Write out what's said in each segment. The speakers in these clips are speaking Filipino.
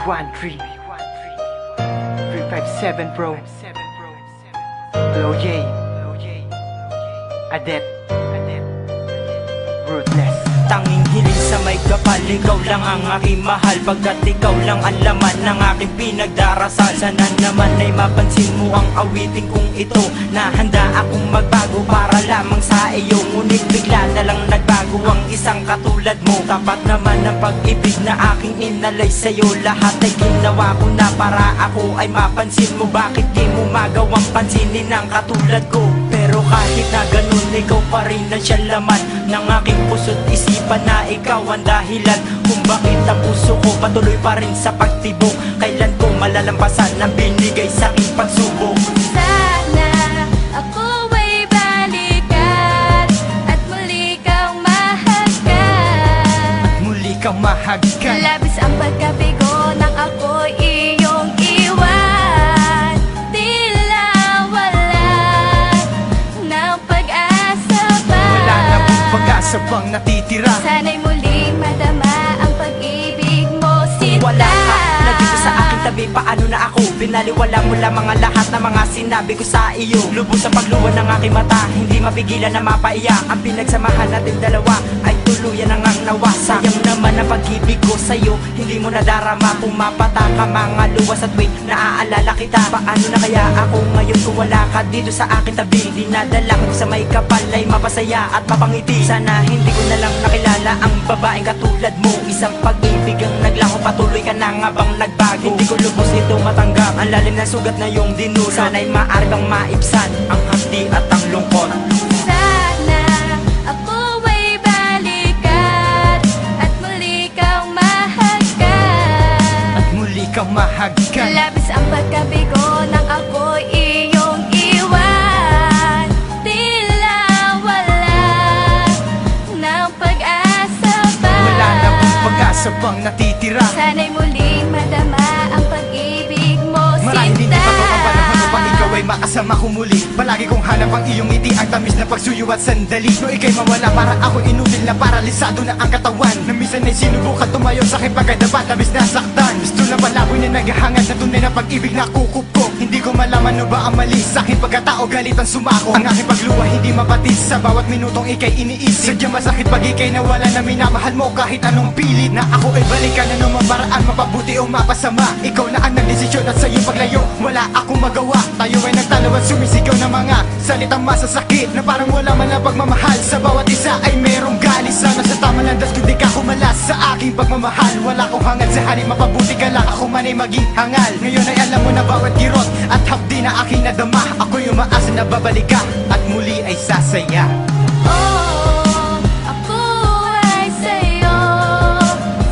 B13 357 bro. Blow J Adet Ruthless. Tanging hiling sa may kapal, ikaw lang ang aking mahal. Pagkat ikaw lang ang laman ng aking pinagdarasal. Sana naman ay mapansin mo ang awitin kong ito, na handa akong magbago para lamang sa iyo. Ngunit bigla na lang nagbago ang isang katulad mo. Tapat naman ang pag-ibig na aking inalay sa'yo. Lahat ay ginawa ko na para ako ay mapansin mo. Bakit di mo magawang pansinin ang katulad ko? Pero kahit na ganun, ikaw pa rin ang siya laman ng aking puso't isipan, na ikaw ang dahilan kung bakit ang puso ko patuloy pa rin sa pagtibok. Kailan ko malalampasan ang binigay sa aking pagsubok? Sana ako ay balikan at muli kang mahagkan. At muli kang mahagkan. Labis ang pagkabigo nang ako'y iyong iwan. Tila wala ng pag-asa pa. Wala na pong pag-asa pang natitira. Sana'y muling madama ang pag-ibig mo, sinta. Wala ka na dito sa aking tabi, paano na ako? Binaliwala mo lang mga lahat na mga sinabi ko sa iyo. Lubos sa pagluwan ng aking mata, hindi mapigilan na mapaiyak. Ang pinagsamahan natin dalawa ay tuluyan ang nawa. Sayang naman ang pag-ibig ko sa'yo, hindi mo nadarama. Pumapata ka mga luwas at wait, naaalala kita. Paano na kaya ako ngayon kung wala ka dito sa aking tabi? Dinadala ko sa may kapal ay mapasaya at mapangiti. Sana hindi ko na lang nakilala ang babaeng katulad mo. Isang pag-ibig ang naglaho, patuloy ka na nga bang nagbago? Hindi ko lubos ito matanggap, ang lalim na sugat na yung dinulot. Sana'y maaari kang maibsan ang hapdi at ang lungkot. Sana ako ay balikan at muli kang mahagkan. At muli kang mahagkan. Labis ang pagkabigo nang ako'y iyong iwan. Tila wala ng pag-asa pa. Wala na pong pag-asa pang natitira. Sana'y muling madama ang pag-ibig mo, Marahil hindi sinta. pa to ang panahon upang ikaw ay makasama ko muli. Palagi kong hanap ang iyong ngiti, ang tamis na pagsuyo at sandali. No ika'y mawala, para ako inutil na paralisado na ang katawan. Na minsan ay sinubukan tumayo sa aking pagkadapat, labis na saktan. Gusto lang palaboy na naghahangad na tunay na pag-ibig na kukup ko. Hindi ko malaman no ba ang mali sa aking pagkatao, galit ang sumako. Ang aking pagluwa hindi mapatis, sa bawat minutong ika'y iniisip. Sadyang masakit pag ika'y nawala na minamahal mo kahit anong pilit. Na ako ay balikan na nung paraan, mapabuti o mapasama. Ikaw na ang nagdesisyon at sa iyong paglayo wala akong magawa. Tayo ay nagtalo at sumisigaw ng mga salitang masasakit, na parang wala man ang pagmamahal. Sa bawat isa ay merong galis. Sana sa tama landas kundi ka kumalas sa aking pagmamahal. Wala akong hangad sa hari, mapabuti ka lang, ako man ay maging hangal. Ngayon ay alam mo na bawat kirot at hapdi na aking nadama. Ako'y umaasa na babalik ka at muli ay sasaya. Oh, ako ay sa'yo.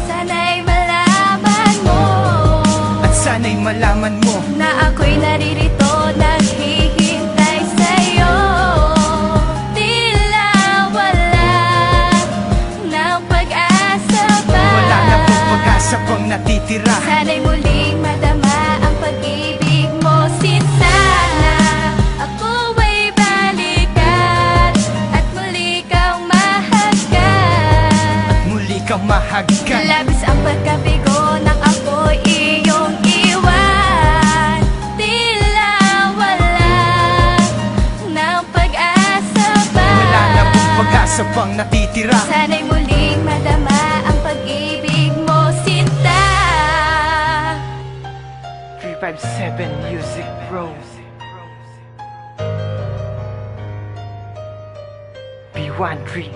Sana'y malaman mo At sana'y malaman mo na ako'y naririto, naghihintay sa'yo. Tila wala ng pag-asa pa. wala na pong pag-asa pang natitira. Sana'y muling madama ang pag-ibig mo, sinta. Ako ay balikan at muli kang mahagkan. At muli kang mahagkan. Labis ang pagkabigo nang ako'y iyong iwan. Tila wala ng pag-asa pa. Wala na pong pag-asa pang natitira. Sana'y muling madama ang pag-ibig mo, sinta. 357 Music Bro. B13